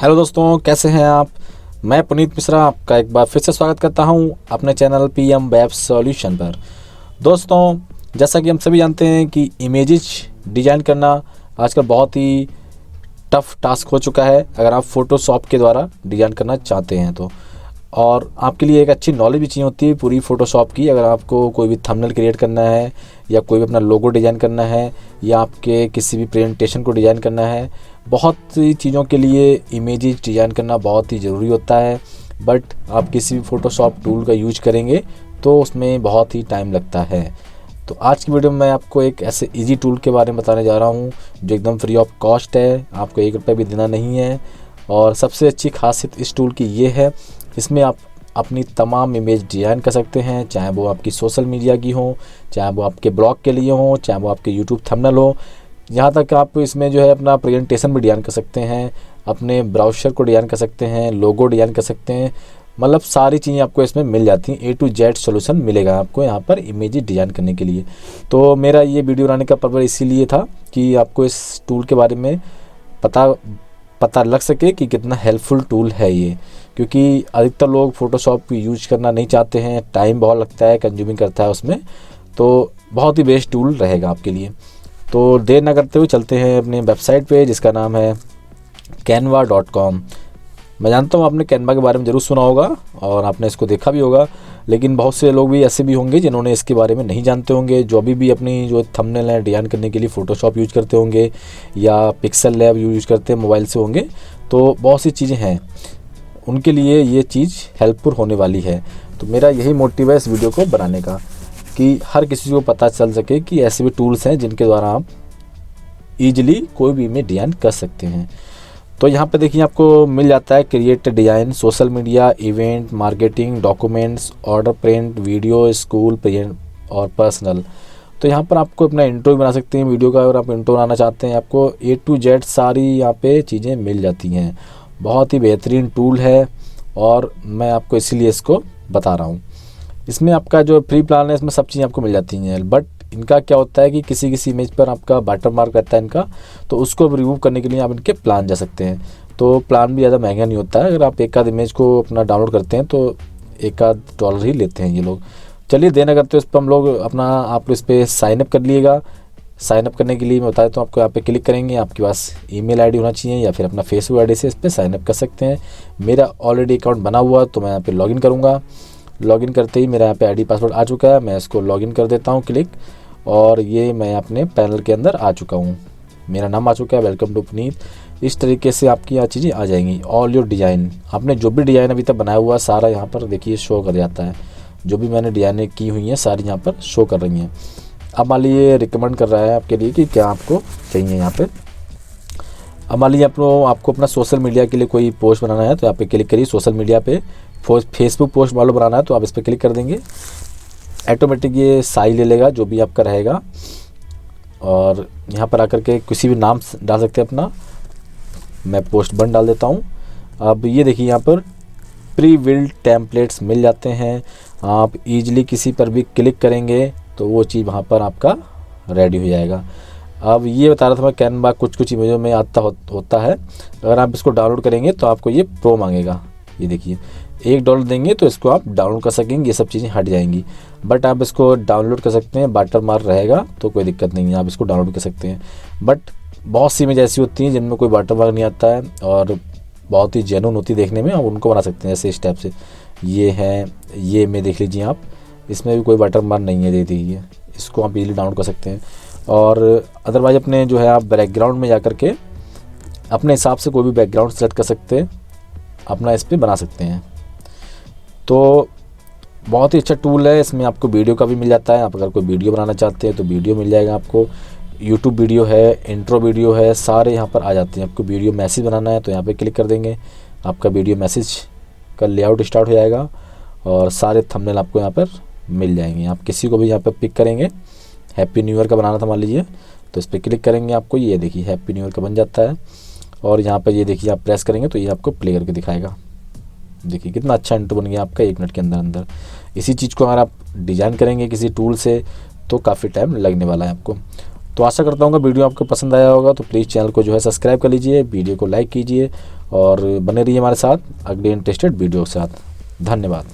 Hello दोस्तों, कैसे हैं आप। मैं पुनीत मिश्रा आपका एक बार फिर से स्वागत करता हूं अपने चैनल पीएम वेब सॉल्यूशन पर। दोस्तों, जैसा कि हम सभी जानते हैं कि इमेजेस डिज़ाइन करना आजकल बहुत ही टफ टास्क हो चुका है अगर आप फ़ोटोशॉप के द्वारा डिज़ाइन करना चाहते हैं तो। और आपके लिए एक अच्छी नॉलेज भी चाहिए होती है पूरी फ़ोटोशॉप की। अगर आपको कोई भी थंबनेल क्रिएट करना है या कोई भी अपना लोगो डिज़ाइन करना है या आपके किसी भी प्रेजेंटेशन को डिज़ाइन करना है, बहुत सी चीज़ों के लिए इमेजेस डिज़ाइन करना बहुत ही ज़रूरी होता है। बट आप किसी भी फ़ोटोशॉप टूल का यूज करेंगे तो उसमें बहुत ही टाइम लगता है। तो आज की वीडियो में मैं आपको एक ऐसे इजी टूल के बारे में बताने जा रहा हूँ जो एकदम फ्री ऑफ कॉस्ट है, आपको 1 रुपये भी देना नहीं है। और सबसे अच्छी खासियत इस टूल की ये है, इसमें आप अपनी तमाम इमेज डिज़ाइन कर सकते हैं, चाहे वो आपकी सोशल मीडिया की हो, चाहे वो आपके ब्लॉग के लिए हो, चाहे वो आपके यूट्यूब थंबनेल हो। यहाँ तक आप इसमें जो है अपना प्रेजेंटेशन भी डिज़ाइन कर सकते हैं, अपने ब्राउशर को डिज़ाइन कर सकते हैं, लोगो डिज़ाइन कर सकते हैं। मतलब सारी चीज़ें आपको इसमें मिल जाती हैं। A to Z सोल्यूशन मिलेगा आपको यहाँ पर इमेज डिज़ाइन करने के लिए। तो मेरा ये वीडियो बनाने का पर्पज़ इसीलिए था कि आपको इस टूल के बारे में पता लग सके कि कितना हेल्पफुल टूल है ये। क्योंकि अधिकतर लोग फ़ोटोशॉप यूज करना नहीं चाहते हैं, टाइम बहुत लगता है, कंज्यूमिंग करता है उसमें। तो बहुत ही बेस्ट टूल रहेगा आपके लिए। तो देर ना करते हुए चलते हैं अपने वेबसाइट पे जिसका नाम है canva.com। मैं जानता हूँ आपने कैनवा के बारे में ज़रूर सुना होगा और आपने इसको देखा भी होगा, लेकिन बहुत से लोग भी ऐसे भी होंगे जिन्होंने इसके बारे में नहीं जानते होंगे, जो भी अपनी जो थंबनेल है डिज़ाइन करने के लिए फ़ोटोशॉप यूज करते होंगे या पिक्सल लैब यूज करते हैं मोबाइल से होंगे। तो बहुत सी चीज़ें हैं, उनके लिए ये चीज़ हेल्पफुल होने वाली है। तो मेरा यही मोटिव है इस वीडियो को बनाने का कि हर किसी को पता चल सके कि ऐसे भी टूल्स हैं जिनके द्वारा आप ईजिली कोई भी इमेज डिज़ाइन कर सकते हैं। तो यहाँ पे देखिए आपको मिल जाता है create design, social media, event, marketing, documents, order print, video, school, present और पर्सनल। तो यहाँ पर आपको अपना इंट्रो भी बना सकते हैं वीडियो का। अगर आप इंट्रो बनाना चाहते हैं, आपको A to Z सारी यहाँ पे चीज़ें मिल जाती हैं। बहुत ही बेहतरीन टूल है और मैं आपको इसीलिए इसको बता रहा हूँ। इसमें आपका जो फ्री प्लान है इसमें सब चीज़ें आपको मिल जाती हैं, बट इनका क्या होता है कि किसी इमेज पर आपका वाटर मार्क रहता है इनका, तो उसको रिमूव करने के लिए आप इनके प्लान जा सकते हैं। तो प्लान भी ज़्यादा महंगा नहीं होता है। अगर आप एक आध इमेज को अपना डाउनलोड करते हैं तो $1 ही लेते हैं ये लोग। चलिए देना करते हो इस पर हम लोग अपना, आप इस पर साइनअप कर लिएगा। साइनअप करने के लिए मैं बता देता हूँ आपको, यहाँ पे क्लिक करेंगे, आपके पास ईमेल आईडी होना चाहिए या फिर अपना फेसबुक आईडी से इस पर साइनअप कर सकते हैं। मेरा ऑलरेडी अकाउंट बना हुआ है तो मैं यहाँ पे लॉगिन करूँगा। लॉगिन करते ही मेरा यहाँ पे आईडी पासवर्ड आ चुका है, मैं इसको लॉगिन कर देता हूँ क्लिक, और ये मैं अपने पैनल के अंदर आ चुका हूँ। मेरा नाम आ चुका है, वेलकम टू पुनीत। इस तरीके से आपकी यहाँ चीज़ें आ जाएंगी। ऑल योर डिज़ाइन, आपने जो भी डिज़ाइन अभी तक बनाया हुआ है सारा यहाँ पर देखिए शो कर जाता है। जो भी मैंने डिज़ाइनें की हुई हैं सारी यहाँ पर शो कर रही हैं। अब मान लीजिए रिकमेंड कर रहा है आपके लिए कि क्या आपको चाहिए यहाँ पे। अब मान लीजिए आपको अपना सोशल मीडिया के लिए कोई पोस्ट बनाना है तो यहाँ पे क्लिक करिए सोशल मीडिया पे। फेसबुक पोस्ट मान लो बनाना है तो आप इस पर क्लिक कर देंगे, ऑटोमेटिक ये साइज ले लेगा जो भी आपका रहेगा। और यहाँ पर आकर के किसी भी नाम डाल सकते हैं अपना। मैं पोस्ट 1 डाल देता हूँ। अब ये देखिए यहाँ पर प्री बिल्ड टेम्पलेट्स मिल जाते हैं। आप ईजिली किसी पर भी क्लिक करेंगे तो वो चीज़ वहाँ पर आपका रेडी हो जाएगा। अब ये बता रहा था मैं, कैनवा कुछ इमेजों में होता है। अगर आप इसको डाउनलोड करेंगे तो आपको ये प्रो मांगेगा। ये देखिए $1 देंगे तो इसको आप डाउनलोड कर सकेंगे, ये सब चीज़ें हट जाएंगी। बट आप इसको डाउनलोड कर सकते हैं, वाटर मार्क रहेगा तो कोई दिक्कत नहीं है, आप इसको डाउनलोड कर सकते हैं। बट बहुत सी इमेज ऐसी होती हैं जिनमें कोई वाटर मार्क नहीं आता है और बहुत ही जेन्युइन होती है देखने में, आप उनको बना सकते हैं जैसे इस टाइप से। ये है, ये में देख लीजिए आप, इसमें भी कोई वाटर मार्क नहीं है, दे दीजिए, इसको आप इजीली डाउनलोड कर सकते हैं। और अदरवाइज अपने जो है आप बैकग्राउंड में जा कर के अपने हिसाब से कोई भी बैकग्राउंड सेलेक्ट कर सकते हैं, अपना इस पर बना सकते हैं। तो बहुत ही अच्छा टूल है। इसमें आपको वीडियो का भी मिल जाता है, आप अगर कोई वीडियो बनाना चाहते हैं तो वीडियो मिल जाएगा आपको। यूट्यूब वीडियो है, इंट्रो वीडियो है, सारे यहाँ पर आ जाते हैं। आपको वीडियो मैसेज बनाना है तो यहाँ पे क्लिक कर देंगे, आपका वीडियो मैसेज का लेआउट स्टार्ट हो जाएगा और सारे थंबनेल आपको यहाँ पर मिल जाएंगे। आप किसी को भी यहाँ पर पिक करेंगे, हैप्पी न्यू ईयर का बनाना था मान लीजिए, तो इस पर क्लिक करेंगे, आपको ये देखिए हैप्पी न्यू ईयर का बन जाता है। और यहाँ पर ये देखिए आप प्रेस करेंगे तो ये आपको प्ले करके दिखाएगा। देखिए कितना अच्छा इंट्रो बन गया आपका 1 मिनट के अंदर अंदर। इसी चीज़ को अगर आप डिज़ाइन करेंगे किसी टूल से तो काफ़ी टाइम लगने वाला है आपको। तो आशा करता हूँ वीडियो आपको पसंद आया होगा, तो प्लीज़ चैनल को जो है सब्सक्राइब कर लीजिए, वीडियो को लाइक कीजिए और बने रहिए हमारे साथ अगले इंटरेस्टेड वीडियो के साथ। धन्यवाद।